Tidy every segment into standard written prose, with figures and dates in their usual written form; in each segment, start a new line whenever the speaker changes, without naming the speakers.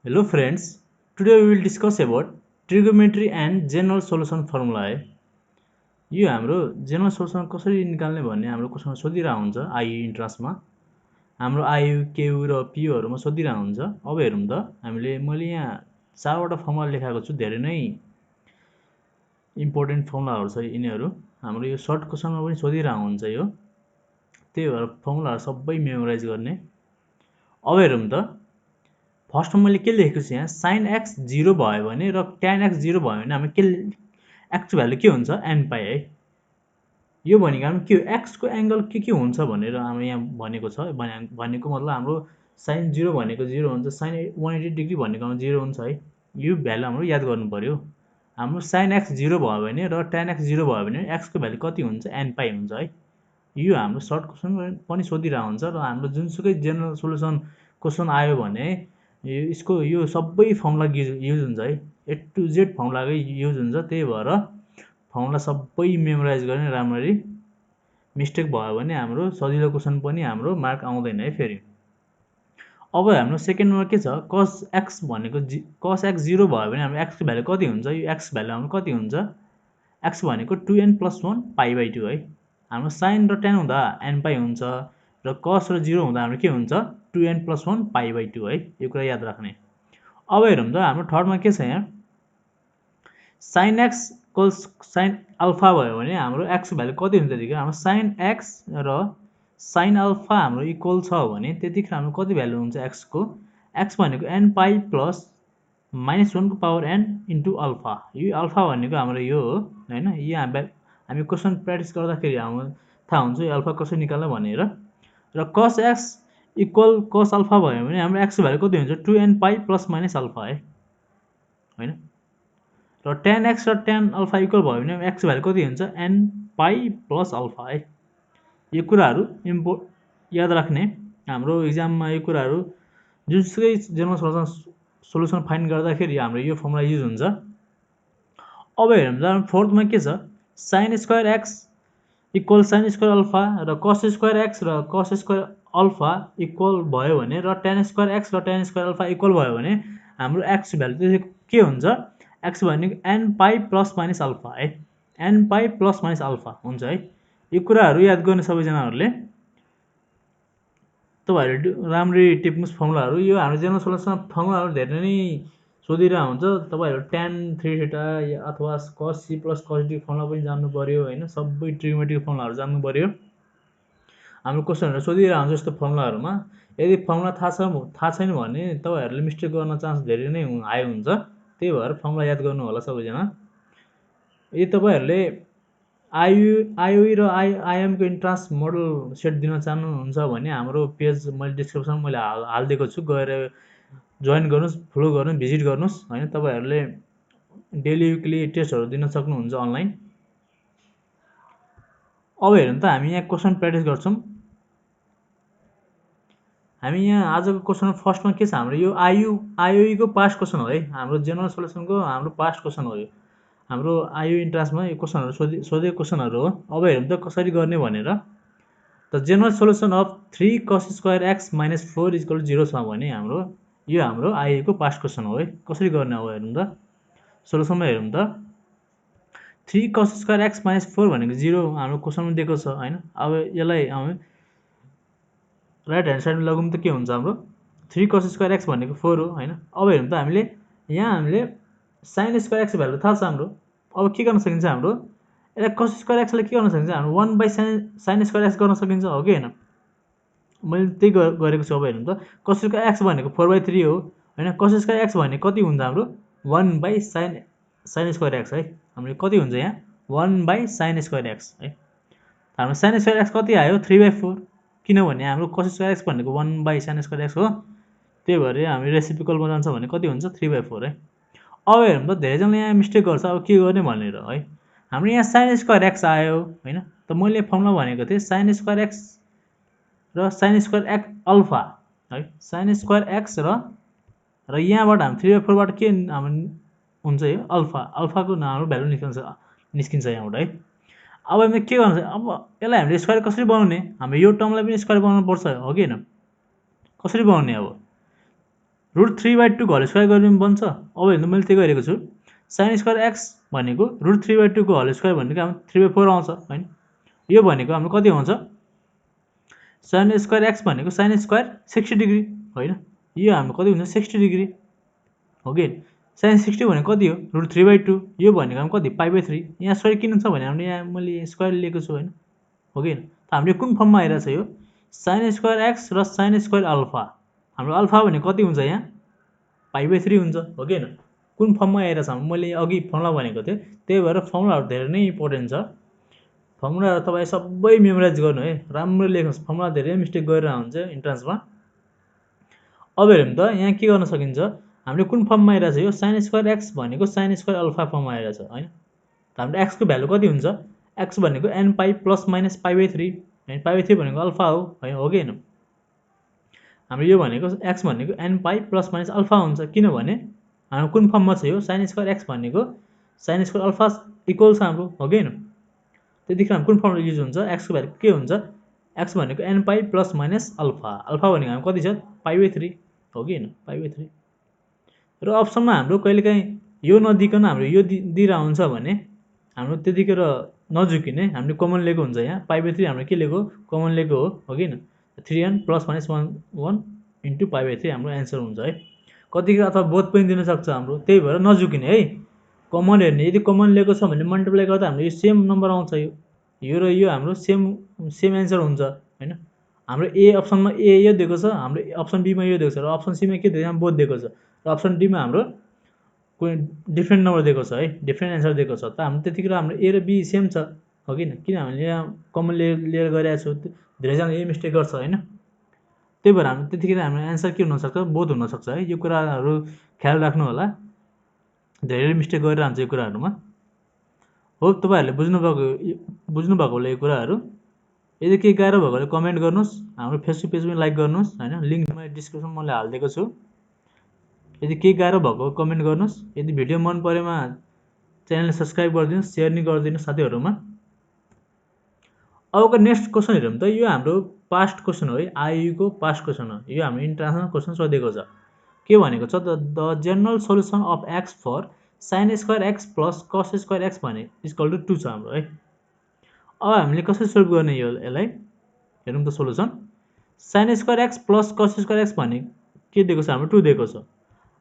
Hello friends, today we will discuss about trigonometry and general solution formula है। यो हाम्रो general solution कसरी निकाल्ने भन्ने हाम्रो क्वेशनमा सोधिरहेको हुन्छ आइयु इन्ट्रान्समा। हाम्रो आइयु, केयु र पियुहरूमा सोधिरहेको हुन्छ। अब हेरौँ त मैले यहाँ 4वटा फर्मुला लेखाएको छु, धेरै नै इम्पोर्टेन्ट फर्मुलाहरू छ यिनीहरू। हाम्रो यो सर्ट क्वेशनमा पनि सोधिरहेको हुन्छ यो। त्यही भएर फर्मुलाहरू सबै मेमोराइज गर्ने। अब हेरौँ त फर्स्टमा मैले के लेखेको छु यहाँ sin x 0 भयो भने र tan x 0 भयो भने हाम्रो के x को भ्यालु के हुन्छ n पाई है। यो भनेको हाम्रो के हो x को एंगल के हुन्छ भनेर हाम्रो यहाँ भनेको छ। भनेको मतलब हाम्रो sin 0 भनेको 0 हुन्छ, sin 180 डिग्री भनेको 0 हुन्छ है। यो भ्यालु हाम्रो याद गर्नु पर्यो। हाम्रो sin x 0 भयो भने र tan x 0 भयो भने x को भ्यालु कति हुन्छ n पाई हुन्छ है। यो हाम्रो सर्ट क्वेशन पनि सोधिरहेको हुन्छ र हाम्रो जुनसुकै जेनरल सोलुसन क्वेशन आयो भने यसको यो सबै फर्मुला युज हुन्छ है। ए टु जेड फर्मुलाकै युज हुन्छ। त्यही भएर फर्मुला सबै मेमोराइज गर्ने राम्ररी। मिस्टेक भयो भने हाम्रो सजिलो क्वेशन पनि हाम्रो मार्क आउँदैन है फेरि। अब हाम्रो सेकेन्डमा के छ cos x भनेको cos x 0 भयो भने हाम्रो x को भ्यालु कति हुन्छ। यो x भ्यालु हाम्रो कति हुन्छ x भनेको 2n + 1 पाई/2 है। हाम्रो sin र tan हुँदा n पाई हुन्छ र cos र 0 हुँदा हाम्रो के हुन्छ 2n + 1 पाई/2 है। यो कुरा याद राख्ने। अब हेरौँ त हाम्रो थर्डमा के छ यहाँ sin x = sin अल्फा भयो भने हाम्रो x को भ्यालु कति हुन्छ त्यतिखेर हाम्रो sin x र sin अल्फा हाम्रो इक्वल छ भने त्यतिखेर हाम्रो कति भ्यालु हुन्छ x को x भनेको n पाई प्लस -1 को पावर n इन्टु अल्फा। यो अल्फा भनेको हाम्रो यो हो हैन। यो हामी क्वेशन प्र्याक्टिस गर्दाखेरि हाम्रो थाहा हुन्छ यो अल्फा कसरी निकाल्ने भनेर। र cos x equal cos alpha भयो भने हाम्रो x को भ्यालु कति हुन्छ 2n pi plus minus alpha है हैन। र tan x र tan अल्फा इक्वल भयो भने x को भ्यालु कति हुन्छ n पाई प्लस अल्फा है। यो कुराहरू याद राख्ने। हाम्रो एक्जाममा यो कुराहरू जुनसुकै जेनरल सोलुसन फाइन्ड गर्दाखेरि हाम्रो यो फर्मुला युज हुन्छ। अब हेरौँ त फोर्थमा के छ sin square x equal sin square alpha र cos स्क्वायर x र cos स्क्वायर अल्फा इक्वल भयो भने र tan स्क्वायर x र tan स्क्वायर अल्फा इक्वल भयो भने हाम्रो x भ्यालु के हुन्छ x भनेको n pi plus minus alpha है। n pi plus minus alpha हुन्छ है। यो कुराहरू याद गर्ने सबैजनाहरूले। तपाईहरुले राम्ररी टिप्नुस् फर्मुलाहरू। यो हाम्रो जेनरल सोलुसनमा फर्मुलाहरू धेरै नै सोधिरहेको हुन्छ। तपाईहरु tan 3 थीटा अथवा cos c + cos d formula पनि जान्नु पर्यो हैन। सबै ट्रिगोनोमेट्रिक फर्मुलाहरू जान्नु पर्यो। हाम्रो क्वेशनहरु सोधिरहेको हुन्छ यस्तो फर्मुलाहरुमा। यदि फर्मुला थाहा छैन भने तपाईहरुले मिस्टेक गर्न चान्स धेरै नै हाई हुन्छ। त्यही भएर फर्मुला याद गर्नु होला सबैजना। यदि तपाईहरुले आइओई र आइएम को इन्ट्रान्स मोडल सेट दिन चाहनुहुन्छ भने हाम्रो पेज मैले डिस्क्रिप्सनमा मैले हालिदिएको छु, गएर जोइन गर्नुस्, फलो गर्नुस्, भिजिट गर्नुस् हैन। तपाईहरुले डेली विकली टेस्टहरु दिन सक्नुहुन्छ अनलाइन। अब हेरौँ त हामी यहाँ क्वेशन प्र्याक्टिस गर्छौं। हामी यहाँ आजको क्वेशनमा फर्स्टमा के छ हाम्रो यो आइओई को पास्ट क्वेशन हो है। हाम्रो जेनरल सोलुसनको हाम्रो पास्ट क्वेशन हो यो। हाम्रो आइओ इन्ट्रान्समा यो क्वेशनहरु सोधेको क्वेशनहरु हो। अब हेरौँ त कसरी गर्ने भनेर। The general solution of 3 cos square x - 4 = 0 छ भने हाम्रो यो हाम्रो आइओ को पास्ट क्वेशन हो है। कसरी गर्ने अब हेरौँ त सोलुसनमा हेरौँ त 3 cos स्क्वायर x - 4 भनेको 0 हाम्रो क्वेशनमा दिएको छ हैन। अब यसलाई हामी राइट ह्यान्ड साइडमा लगाउँ त के हुन्छ हाम्रो 3 cos स्क्वायर x भनेको 4 हो हैन। अब हेरौँ त हामीले हामीले sin स्क्वायर x भ्यालु थाहा छ हाम्रो। अब के गर्न सकिन्छ हाम्रो यसलाई cos स्क्वायर x लाई के गर्न सकिन्छ हाम्रो 1/sin स्क्वायर x गर्न सकिन्छ हो कि हैन। मैले त्यही गरेको छु। अब हेर्नु त cos स्क्वायर x भनेको 4/3 हो हैन। cos स्क्वायर x भनेको कति हुन्छ हाम्रो 1/sin स्क्वायर x है। हाम्रो कति हुन्छ यहाँ 1/sin स्क्वायर x है। हाम्रो sin स्क्वायर x कति आयो 3/4 किनभने हाम्रो cos स्क्वायर x भनेको 1/sin स्क्वायर x हो। त्यही भएर हामी रेसिप्रोकलमा जान्छ भने कति हुन्छ 3/4 है। अब हेरौँ त धेरैजनाले यहाँ मिस्टेक गर्छ अब के गर्ने भनेर है। हाम्रो यहाँ sin स्क्वायर x आयो हैन। त मैले फर्मुला भनेको थिएँ sin स्क्वायर x र sin स्क्वायर x अल्फा है। sin स्क्वायर x र यहाँबाट हामी 3/4 बाट के हाम्रो हुन्छ यो अल्फा। अल्फाको हाम्रो भ्यालु निस्किन्छ यहाँबाट है। अब हामी के गर्नु अब यसलाई हामीले स्क्वायर कसरी बनाउने हामी यो टर्मलाई पनि स्क्वायर बनाउनु पर्छ हो कि हैन। कसरी बनाउने अब √3/2 को होल स्क्वायर गर्नु बन्छ। अब हेर्नु मैले त्यही गरेको छु। sin स्क्वायर x भनेको √3/2 को होल स्क्वायर भनेको हाम्रो 3/4 आउँछ हैन। यो भनेको हाम्रो कति आउँछ? sin स्क्वायर x भनेको sin स्क्वायर 60 डिग्री हैन। यो हाम्रो कति हुन्छ? 60 डिग्री हो कि? sin 60 भनेको कति हो? √3/2। यो भनेको हाम्रो कति? π/3। यहाँ स्क्वायर किन छ भने हामीले यहाँ मैले स्क्वायर लिएको छु हैन, हो कि? त हामीले कुन फर्ममा आइरहेछ यो? sin स्क्वायर x र sin स्क्वायर अल्फा। हाम्रो अल्फा भनेको कति हुन्छ यहाँ? π/3 हुन्छ, हो कि? कुन फर्ममा आइरहेछ? मैले अघि फर्मुला भनेको थिएँ, त्यही भएर फर्मुलाहरू धेरै नै इम्पोर्टेन्ट छ। फर्मुला तपाईँ सबै मेमोराइज गर्नु है, राम्रो लेख्नुहोस्। फर्मुला धेरै मिस्टेक गरेर हुन्छ इन्ट्रान्समा। अब हेरौँ त यहाँ के गर्न सकिन्छ? हामीले कुन फर्ममा आइरहेछ यो? sin स्क्वायर x भनेको sin स्क्वायर अल्फा फर्ममा आइरहेछ हैन। त हाम्रो x को भ्यालु कति हुन्छ? x भनेको n पाई प्लस माइनस π/3 हैन। π/3 भनेको अल्फा हो हैन, हो कि हैन? हाम्रो यो भनेको x भनेको n pi plus minus alpha हुन्छ, किनभने हाम्रो कुन फर्ममा छ यो? sin स्क्वायर x भनेको sin स्क्वायर अल्फा इक्वल छ हाम्रो, हो कि हैन? त्यतिखेर हाम्रो कुन फर्मुला युज हुन्छ? x को भ्यालु के हुन्छ? x भनेको n pi plus minus alpha. Alpha भनेको हाम्रो कति छ? π/3 हो कि हैन? π/3। र अप्सनमा हाम्रो कहिलेकाहीँ यो नदिकन हाम्रो यो दिइरा हुन्छ भने हाम्रो त्यतिखेर नझुकिने, हामीले कमन लिएको हुन्छ। यहाँ π/3 हाम्रो के लिएको? कमन लिएको हो कि हैन? 3n प्लस माइनस 1 इन्टु π/3 हाम्रो एन्सर हुन्छ है। कतिखेर अथवा बोथ पनि दिन सक्छ हाम्रो, त्यही भएर नझुकिने है। कमन हेर्ने, यदि कमन लिएको छ भने मल्टिप्लाई गर्दा हाम्रो यो सेम नम्बर आउँछ। यो र यो हाम्रो सेम एन्सर हुन्छ हैन। हाम्रो ए अप्सनमा ए यो दिएको छ, हाम्रो अप्सन बी मा यो दिएको छ, र अप्सन सी मा के दिएको छ? बोथ दिएको छ, र अप्सन डी मा हाम्रो कुनै डिफ्रेन्ट नम्बर दिएको छ है, डिफ्रेन्ट एन्सर दिएको छ। त हाम्रो त्यतिखेर हाम्रो ए र बी सेम छ, हो कि किन हामीले यहाँ कमन लिएर गरिरहेको छु। धेरैजना यही मिस्टेक गर्छ हैन। त्यही भएर हाम्रो त्यतिखेर हाम्रो एन्सर के हुनसक्छ? बोथ हुनसक्छ है। यो कुराहरू ख्याल राख्नु होला, धेरै मिस्टेक गरिरहन्छ यो कुराहरूमा। होप तपाईँहरूले बुझ्नुभएको होला यो कुराहरू। यदि केही गाह्रो भएको भए कमेन्ट गर्नुहोस्, हाम्रो फेसबुक पेज पनि लाइक गर्नुहोस् हैन, लिङ्क मैले डिस्क्रिप्सनमा मैले हालिदिएको छु। यदि केही गाह्रो भएको कमेन्ट गर्नुहोस्। यदि भिडियो मन परेमा च्यानललाई सब्स्क्राइब गरिदिनुहोस्, सेयर नि गरिदिनुहोस् साथीहरूमा। अबको नेक्स्ट क्वेसन हेरौँ त। यो हाम्रो पास्ट क्वेसन हो है, आइयु को पास्ट क्वेसन हो। यो हाम्रो इन्ट्रान्समा क्वेसन सोधेको छ। के भनेको छ? The general solution of x for sin square x plus cos square x भने इक्वल टु 2 छ हाम्रो है। अब हामीले कसरी सोल्भ गर्ने यसलाई हेरौँ त। Solution sin square x plus cos square x भने के दिएको छ? हाम्रो 2 दिएको छ।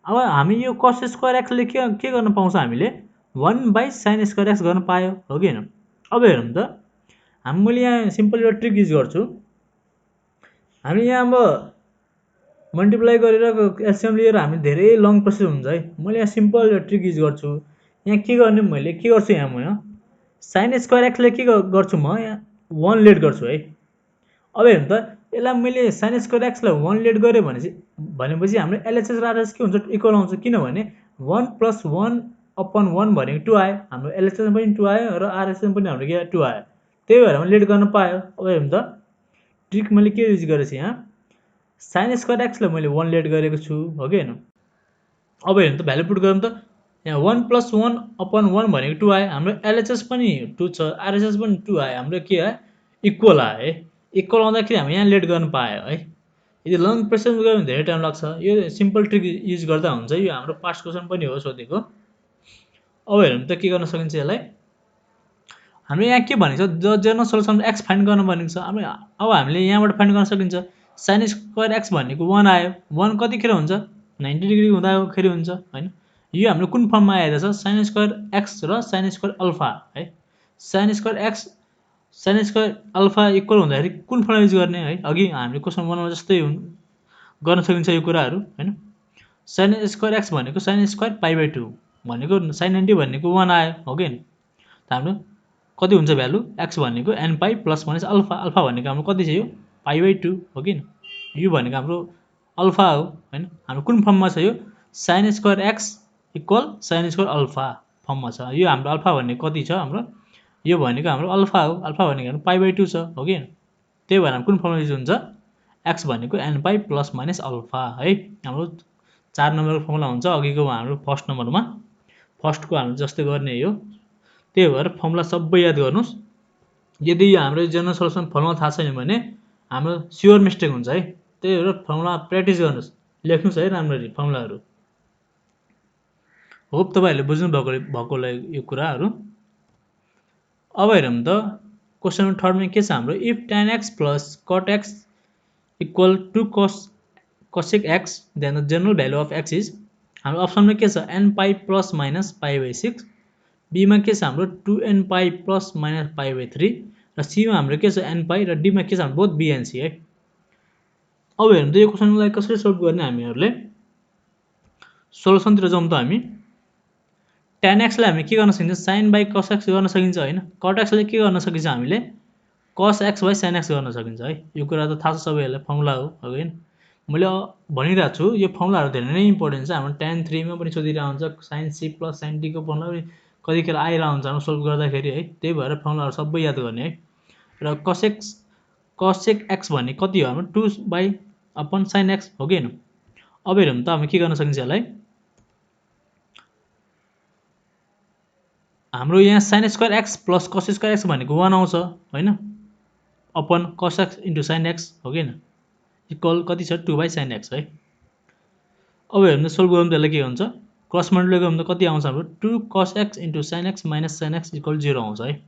अब हामी यो cos स्क्वायर x ले के गर्न पाउँछ? हामीले 1/sin स्क्वायर x गर्न पायो, हो कि हैन? अब हेरौँ त। मैले यहाँ सिम्पल एउटा ट्रिक युज गर्छु। हामी यहाँ अब मल्टिप्लाई गरेर एलसिएम लिएर हामी धेरै लङ प्रोसेस हुन्छ है। मैले यहाँ सिम्पल एउटा ट्रिक युज गर्छु। यहाँ के गर्ने? मैले के गर्छु? यहाँ म sin स्क्वायर x ले के गर्छु? म यहाँ 1 लेट गर्छु है। अब हेर्नु त, यसलाई मैले sin स्क्वायर x लाई 1 लेट गरेँ भनेपछि हाम्रो एलएचएस र आरएचएस के हुन्छ? इक्वल आउँछ, किनभने 1 + 1/1 भनेको 2 आयो। हाम्रो एलएचएस पनि 2 आयो र आरएचएस पनि हाम्रो के 2 आयो। त्यही भएर मैले लेट गर्न पायो। अब हेर्नु त, ट्रिक मैले के युज गरेछु? यहाँ sin स्क्वायर x लाई मैले 1 लेट गरेको छु, हो कि हैन? अब हेर्नु त, भ्यालु पुट गरौँ त। यहाँ 1 + 1/1 भनेको 2 आयो। हाम्रो एलएचएस पनि 2 छ, आरएचएस पनि 2 आयो। हाम्रो के आयो? इक्वल आयो है। इक्वल आउँदाखेरि हामी यहाँ लेट गर्न पायो है। यदि लङ प्रोसेस गऱ्यो भने धेरै टाइम लाग्छ। यो सिम्पल ट्रिक युज गर्दा हुन्छ। यो हाम्रो पास्ट क्वेसन पनि हो सोधेको। अब हेरौँ त के गर्न सकिन्छ यसलाई। हाम्रो यहाँ के भनेको छ? The general solution x find गर्न भनेको छ। अब हामीले यहाँबाट फाइन्ड गर्न सकिन्छ। sin स्क्वायर x भनेको 1 आयो। 1 कतिखेर हुन्छ? 90 डिग्री हुँदाखेरि हुन्छ हैन। यो हाम्रो कुन फर्ममा आइरहेछ? sin स्क्वायर x र sin स्क्वायर अल्फा है। sin square x sin square alpha equal हुँदाखेरि कुन फर्मुला युज गर्ने है? अघि हामीले क्वेसन 1 मा जस्तै गर्न सकिन्छ यो कुराहरू हैन। sin स्क्वायर x भनेको sin स्क्वायर π/2 भनेको sin 90 भनेको 1 आयो, हो कि हैन? त हाम्रो कति हुन्छ भ्यालु? x भनेको n pi plus minus alpha. Alpha भनेको हाम्रो कति छ? यो π/2 हो कि। यो भनेको हाम्रो अल्फा हो हैन। हाम्रो कुन फर्ममा छ यो? sin square x equal sin square alpha फर्ममा छ। यो हाम्रो अल्फा भनेको कति छ? हाम्रो यो भनेको हाम्रो अल्फा हो। अल्फा भनेको हाम्रो π/2 छ, हो कि। त्यही भएर कुन फर्मुला युज हुन्छ? x भनेको n pi plus minus alpha है। हाम्रो 4 नम्बरको फर्मुला हुन्छ। अघिको हाम्रो फर्स्ट नम्बरमा फर्स्टको हाम्रो जस्तै गर्ने हो। त्यही भएर फर्मुला सबै याद गर्नुहोस्। यदि हाम्रो जनरल सोल्युसन फर्मुला थाहा छैन भने हाम्रो स्योर मिस्टेक हुन्छ है। त्यही भएर फर्मुला प्र्याक्टिस गर्नुहोस्। लेख्नुस् है राम्ररी फर्मुलाहरू। होप तपाईहरुले बुझ्नु भएको होला यो कुराहरू। अब हेरौँ त क्वेशन नम्बर 3 मा के छ हाम्रो, if tan x plus cot x equal to cosec x then the general value of x is, हाम्रो अप्सनमा के छ n pi plus minus pi by 6, b मा के छ हाम्रो 2n pi plus minus pi by 3 र c मा हाम्रो के छ n pi र d मा के छ हाम्रो बोथ b and c है। अब हेरौँ त यो क्वेशनलाई कसरी सल्भ गर्ने हामीहरूले। सोलुसनतिर जाउँ त हामी। tan x लाई हामी के गर्न सकिन्छ, sin by cos x गर्न सकिन्छ हैन। cot x लाई के गर्न सकिन्छ हामीले, cos x by sin x गर्न सकिन्छ है। यो कुरा त थाहा छ सबैहरुलाई, फर्मुला हो हैन। मैले भनिरहेको छु यो फर्मुलाहरू धेरै नै इम्पोर्टेन्ट छ। हाम्रो tan 3 मा पनि सोधिरहेको हुन्छ, sin c plus sin d को फर्मुला पनि कतिखेर आइरहेको हुन्छ हाम्रो सल्भ गर्दाखेरि है। त्यही भएर फर्मुलाहरू सबै याद गर्ने है। र cosec x भन्ने कति हो हाम्रो 2/sin x हो कि हैन। अब हेरौँ त हामी के गर्न सकिन्छ यसलाई। हाम्रो यहाँ sin square x plus cos square x भनेको 1 आउँछ हैन, upon cos x into sin x हो कि हैन, इक्वल कति छ 2/sin x है। अब हेर्नु सोल्भ गरौँ त यसलाई के हुन्छ, क्रस मल्टिप्लाई गरौँ त कति आउँछ हाम्रो 2 cos x into sin x minus sin x equal 0 आउँछ है।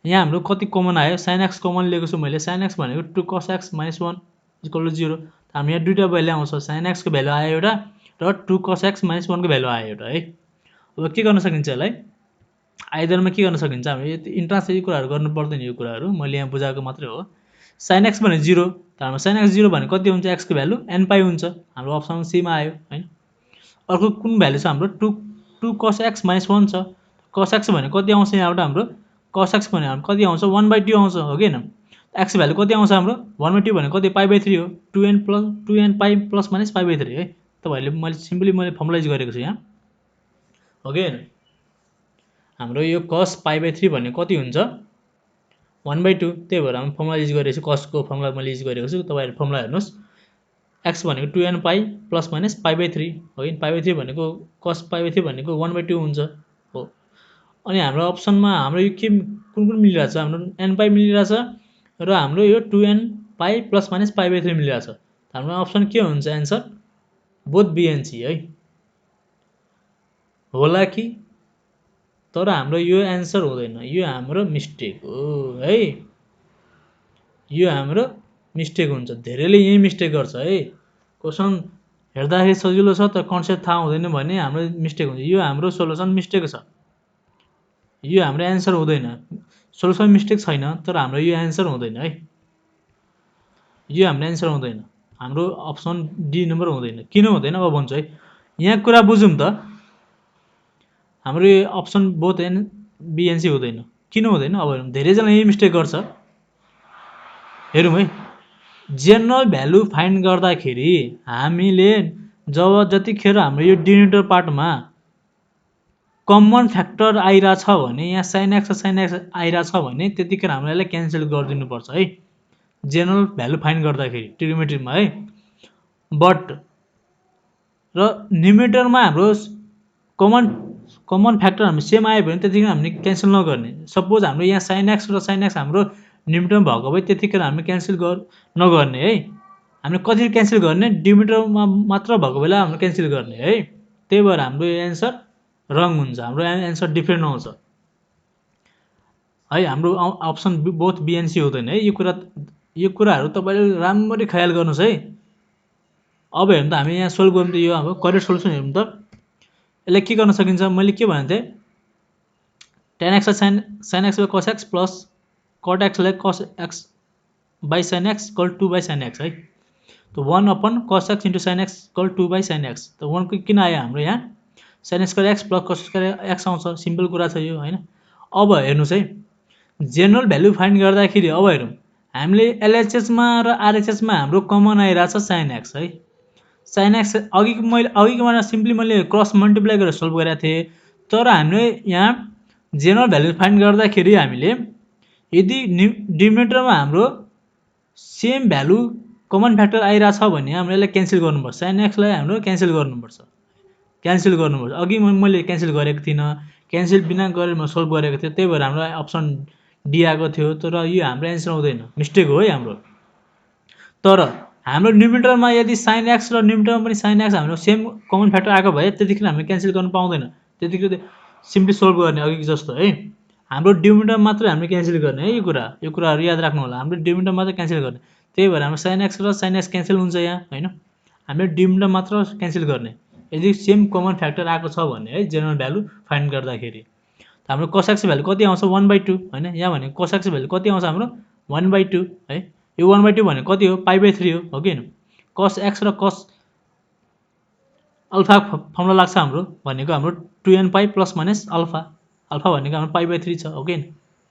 यहाँ हाम्रो कति कमन आयो, sin x कमन लिएको छु मैले, sin x भनेको 2 cos x minus 1 इक्वल 0। हामी यहाँ दुईटा भ्यालु आउँछ, sin x को भ्यालु आयो एउटा र 2 cos x minus 1 को भ्यालु आयो एउटा है। अब के गर्न सकिन्छ यसलाई, आइदरमा के गर्न सकिन्छ, हामी इन्ट्रान्सले यो कुराहरू गर्नु पर्दैन, यो कुराहरू मैले यहाँ बुझाएको मात्रै हो। sin x भने 0 त हाम्रो sin x 0 भने कति हुन्छ, x को भ्यालु n पाई हुन्छ, हाम्रो अप्सन सी मा आयो हैन। अर्को कुन भ्यालु छ हाम्रो 2 cos x minus 1 छ, cos x भने कति आउँछ यहाँबाट हाम्रो, cos x भने हाम्रो कति आउँछ 1/2 आउँछ हो कि हैन। x भ्यालु कति आउँछ हाम्रो 1/2 भने कति π/3 हो, 2n pi plus minus π/3 है। तपाईहरुले मैले सिम्पली फर्मुलाइज गरेको छु यहाँ हो कि हैन। हाम्रो यो cos π/3 भन्ने कति हुन्छ 1/2, त्यही भएर हामी फर्मुला युज गरेको छु, cos को फर्मुला मैले युज गरेको छु। तपाईहरु फर्मुला हेर्नुस्, x भनेको 2n pi plus minus π/3 हो कि, π/3 भनेको cos π/3 भनेको 1/2 हुन्छ हो। अनि हाम्रो अप्सनमा हाम्रो यो के कुन मिलिरहेछ, हाम्रो n pi मिलिरहेछ र हाम्रो यो 2n pi plus minus π/3 मिलिरहेछ। हाम्रो अप्सन के हुन्छ answer, both b and c है होला कि। तर हाम्रो यो एन्सर हुँदैन, यो हाम्रो मिस्टेक हो है, यो हाम्रो मिस्टेक हुन्छ। धेरैले यही मिस्टेक गर्छ है, क्वेशन हेर्दाखेरि सजिलो छ तर कन्सेप्ट थाहा हुँदैन भने हाम्रो मिस्टेक हुन्छ। यो हाम्रो सोलुसन मिस्टेक छ, यो हाम्रो एन्सर हुँदैन। सोलुसन मिस्टेक छैन तर हाम्रो यो एन्सर हुँदैन है, यो हाम्रो एन्सर हुँदैन, हाम्रो अप्सन डी नम्बर हुँदैन। किन हुँदैन अब भन्छु है, यहाँ कुरा बुझौँ त। हाम्रो यो option both and B and C हुँदैन, किन हुँदैन अब हेरौँ। धेरैजना यही मिस्टेक गर्छ, हेरौँ है। जेनरल भ्यालु फाइन्ड गर्दाखेरि हामीले जतिखेर हाम्रो यो डिनोमिनेटर पार्टमा कमन फ्याक्टर आइरहेछ भने, यहाँ sin x आइरहेछ भने त्यतिखेर हामीले यसलाई क्यान्सल गरिदिनुपर्छ है, जेनरल भ्यालु फाइन्ड गर्दाखेरि ट्रिगोनोमेट्रीमा है। बट र न्युमेरेटरमा हाम्रो कमन फ्याक्टर हामी सेम आयो भने त्यतिखेर हामीले क्यान्सल नगर्ने। सपोज हाम्रो यहाँ sin x र sin x हाम्रो न्युमेरेटरमा भएको भए त्यतिखेर हामीले क्यान्सल नगर्ने है। हामीले कति क्यान्सल गर्ने, डिनोमिनेटरमा मात्र भएको बेला हामीले क्यान्सल गर्ने है। त्यही भएर हाम्रो एन्सर रङ हुन्छ, हाम्रो एन्सर डिफ्रेन्ट आउँछ है। हाम्रो option both B and C हुँदैन है। यो कुराहरू तपाईले राम्ररी ख्याल गर्नुस् है। अब हेर्नु त हामी यहाँ सोल्भ गरौँ त, यो अब करेक्ट सोलुसन हेर्नु त। यसलाई के गर्न सकिन्छ, मैले के भनेको थिएँ, tan x sin x by cos x plus cot x लाई cos x by sin x equal 2/sin x है। त 1/cos x into sin x equal 2/sin x। त 1 किन आयो हाम्रो यहाँ, sin square x plus cos square x आउँछ, simple कुरा छ यो हैन। अब हेर्नुस् है, जेनरल भ्यालु फाइन्ड गर्दाखेरि अब हेरौँ, हामीले LHS मा र RHS मा हाम्रो कमन आइरहेछ sin x है। sin x अघिको मैले सिम्पली मैले क्रस मल्टिप्लाई गरेर सल्भ गरेको थिएँ। तर हामीले यहाँ जेनरल भ्यालु फाइन्ड गर्दाखेरि हामीले यदि डिनोमिनेटरमा हाम्रो सेम भ्यालु कमन फ्याक्टर आइरहेछ भने हामीले यसलाई क्यान्सल गर्नुपर्छ, sin x लाई हाम्रो क्यान्सल गर्नुपर्छ। अघि मैले क्यान्सल गरेको थिइनँ, क्यान्सल बिना गरेर म सल्भ गरेको थिएँ, त्यही भएर हाम्रो अप्सन डी आएको थियो। तर यो हाम्रो एन्सर हुँदैन, मिस्टेक हो है हाम्रो। तर हाम्रो न्युमिनेटरमा यदि sin x र न्युमिनेटरमा पनि sin x हाम्रो सेम कमन फ्याक्टर आएको भए त्यतिखेर हामीले क्यान्सल गर्न पाउँदैन। त्यतिखेर सिम्पली सोल्भ गर्ने अघि जस्तो है। हाम्रो डिनोमिनेटर मात्रै हामीले क्यान्सल गर्ने है। यो कुराहरू याद राख्नु होला। हाम्रो डिनोमिनेटर मात्रै क्यान्सल गर्ने। त्यही भएर हाम्रो sin x र sin x क्यान्सल हुन्छ यहाँ हैन। हामीले डिनोमिनेटर मात्र क्यान्सल गर्ने यदि सेम कमन फ्याक्टर आएको छ भने है जेनरल भ्यालु फाइन्ड गर्दाखेरि। हाम्रो cos x भ्यालु कति आउँछ 1/2 हैन। यहाँ भने cos x भ्यालु कति आउँछ हाम्रो 1/2 है। यो 1/2 भने कति हो π/3 हो कि हैन। cos x र cos अल्फा फर्मुला लाग्छ हाम्रो भनेको हाम्रो 2n पाइ प्लस माइनस अल्फा। अल्फा भनेको हाम्रो π/3 छ हो कि हैन।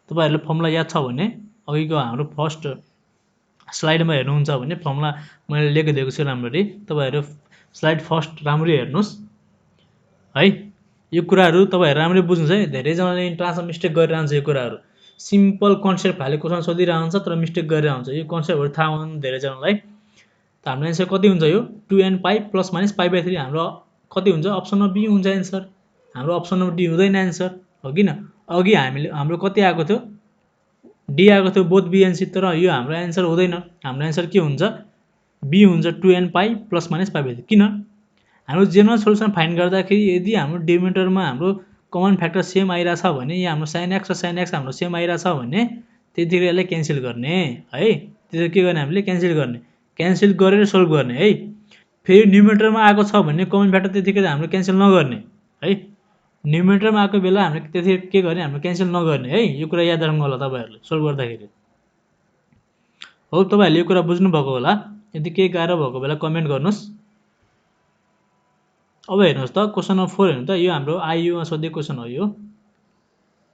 तपाईहरुले फर्मुला याद छ भने अघिको हाम्रो फर्स्ट स्लाइडमा हेर्नुहुन्छ भने फर्मुला मैले लेखिदिएको छु राम्ररी। तपाईहरु स्लाइड फर्स्ट राम्ररी हेर्नुस् है। यो कुराहरू तपाईहरु राम्ररी बुझ्नुस् है। धेरै जनाले इन्ट्रान्समा मिस्टेक गरिरहन्छ। यो कुराहरू सिम्पल कन्सेप्ट खाले क्वेशन सोधिरहन्छ तर मिस्टेक गरिरहन्छ। यो कन्सेप्टहरु थाहा हुँदैन धेरै जनालाई। त हाम्रो एन्सर कति हुन्छ यो 2n पाइ प्लस माइनस π/3 हाम्रो कति हुन्छ अप्सनमा बी हुन्छ एन्सर। हाम्रो अप्सनमा डी हुँदैन एन्सर हो किन। अघि हाम्रो कति आएको थियो डी आएको थियो बोथ बी एन्ड सी तर यो हाम्रो एन्सर हुँदैन। हाम्रो एन्सर के हुन्छ बी हुन्छ 2n पाइ प्लस माइनस π/3 किन हाम्रो जेनरल सोलुसन फाइन्ड गर्दाखेरि यदि हाम्रो डिनोमिनेटरमा हाम्रो कमन फ्याक्टर सेम आइराछ भने यहाँ हाम्रो sin x र sin x हाम्रो सेम आइराछ भने त्यतिखेर यसलाई क्यान्सल गर्ने है। त्यसरी के गर्ने हामीले क्यान्सल गर्ने क्यान्सल गरेर सोल्भ गर्ने है। फेरि न्युमिनेटरमा आएको छ भने कमन फ्याक्टर त्यतिखेर हाम्रो क्यान्सल नगर्ने है। न्युमिनेटरमा आएको बेला हामीले त्यतिखेर के गर्ने हाम्रो क्यान्सल नगर्ने है। यो कुरा याद राख्नु होला तपाईहरुले सोल्भ गर्दाखेरि। हो तपाईहरुले यो कुरा बुझ्नु भएको होला। यदि केही गाह्रो भएको बेला कमेन्ट गर्नुस्। अब हेर्नुस् त क्वेशन नम्बर 4 हेर्नु त यो हाम्रो आईयुमा सोधेको क्वेशन हो। यो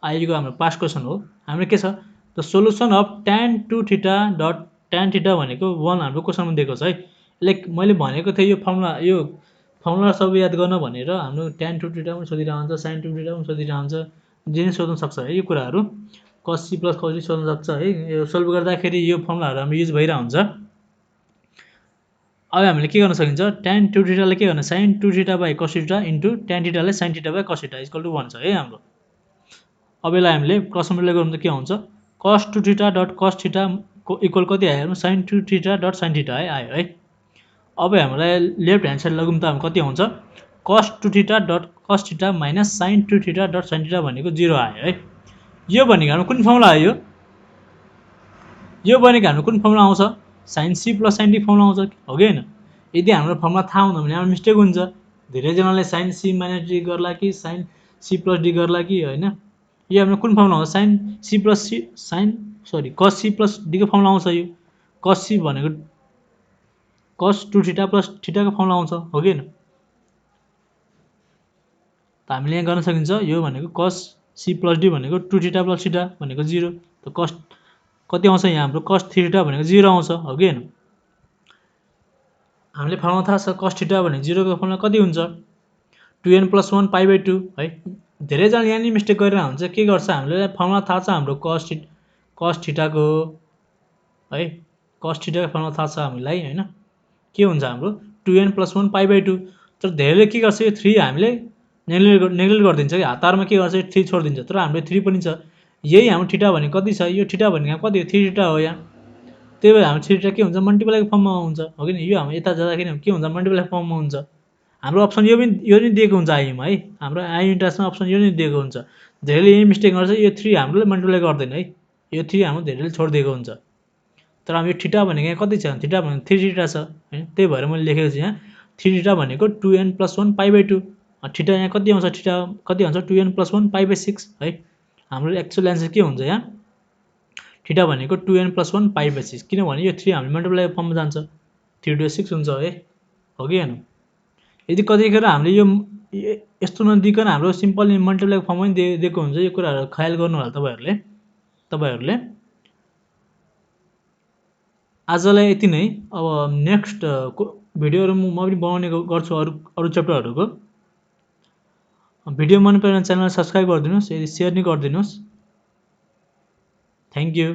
आईयुको हाम्रो पास्ट क्वेशन हो। हाम्रो के छ the solution of tan 2θ dot tan θ भनेको 1 हाम्रो क्वेशनमा दिएको छ है। यसले मैले भनेको थिएँ यो फर्मुला सब याद गर्न भनेर हाम्रो tan 2θ पनि सोधिरहन्छ sin 2θ पनि सोधिरहन्छ जे नि सोध्न सक्छ है। यो कुराहरू cos c plus cos d सोध्न सक्छ है। यो सोल्भ गर्दाखेरि यो फर्मुलाहरू हाम्रो युज भइरहन्छ। अब हामीले के गर्न सकिन्छ tan 2θ ले के गर्ने sin 2θ / cos θ इन्टु tan θ ले sin θ / cos θ = 1 छ है हाम्रो। अब यसलाई हामीले क्रस मल्टिप्लाई गर्नु त के हुन्छ cos 2θ डट cos θ को इक्वल कति आयो sin 2θ डट sin θ आयो है। अब हामीलाई लेफ्ट ह्यान्ड साइड लगौँ त हाम्रो कति आउँछ cos 2θ dot cos θ minus sin 2θ dot sin θ भनेको 0 आयो है। यो भनेको हाम्रो कुन फर्मुला आयो यो भनेको हाम्रो कुन फर्मुला आउँछ sin c plus sin d formula आउँछ हो कि हैन। यदि हाम्रो फर्मुला थाहा हुँदैन भने हाम्रो मिस्टेक हुन्छ। धेरै जनाले sin c minus d गर्ला कि sin c plus d गर्ला कि हैन। यो हाम्रो कुन फर्मुला हो cos c plus d को फर्मुला आउँछ। यो cos c भनेको cos 2θ plus θ को फर्मुला आउँछ हो कि हैन। त हामीले यहाँ गर्न सकिन्छ यो भनेको cos c plus d भनेको 2θ plus θ भनेको 0 त cos कति आउँछ यहाँ हाम्रो cos 3θ भनेको 0 आउँछ हो कि हैन। हामीले फर्मुला थाहा छ cos θ भनेको 0 को फर्मुला कति हुन्छ 2n + 1 π/2 है। धेरै जनाले यहाँ नि मिस्टेक गरिरहेको हुन्छ। के गर्छ हामीले फर्मुला थाहा छ हाम्रो cos θ को है cos θ को फर्मुला थाहा छ हामीलाई हैन। के हुन्छ हाम्रो 2n + 1 π/2 तर धेरैले के गर्छ यो 3 हामीले नेग्लेक्ट गरिदिन्छ कि हतारमा के गर्छ 3 छोड्दिन्छ तर हाम्रो 3 पनि छ। यही हाम्रो θ भनेको कति छ यो θ भनेको कति हो 3θ हो यहाँ। त्यही भएर हाम्रो 3θ के हुन्छ मल्टिप्लाईको फर्ममा हुन्छ हो किन। यो हाम्रो यता जाँदाखेरि के हुन्छ मल्टिप्लाई फर्ममा हुन्छ। हाम्रो अप्सन यो नि दिएको हुन्छ आईमा है। हाम्रो आई इन्ट्रान्समा अप्सन यो नि दिएको हुन्छ। धेरैले यही मिस्टेक गर्छ यो 3 हामीले मल्टिप्लाई गर्दैन है। यो 3 हाम्रो धेरैले छोडिदिएको हुन्छ। तर हाम्रो यो θ भनेको यहाँ कति छ θ भनेको 3θ छ हैन। त्यही भएर मैले लेखेको छु यहाँ 3θ भनेको 2n + 1 π/2 θ यहाँ कति आउँछ θ कति आउँछ 2n + 1 π/6 है। हाम्रो एक्चुअल एन्सर के हुन्छ यहाँ θ भनेको 2n + 1 π/6 किनभने यो 3 हामी मल्टिप्लाई फर्ममा जान्छ 3 * 6 हुन्छ है हो कि हैन। यदि कतिखेर हामीले यो यस्तो नदिकन हाम्रो सिम्पल मल्टिप्लाई फर्ममै दिएको हुन्छ। यो कुराहरु ख्याल गर्नु होला तपाईहरुले। आजलाई यति नै। अब नेक्स्ट भिडियोहरु म पनि बनाउने गर्छु अरु च्याप्टरहरुको। भिडियो मन परेमा च्यानल सब्स्क्राइब गरिदिनुस् यदि शेयर नि गरिदिनुस्। Thank you.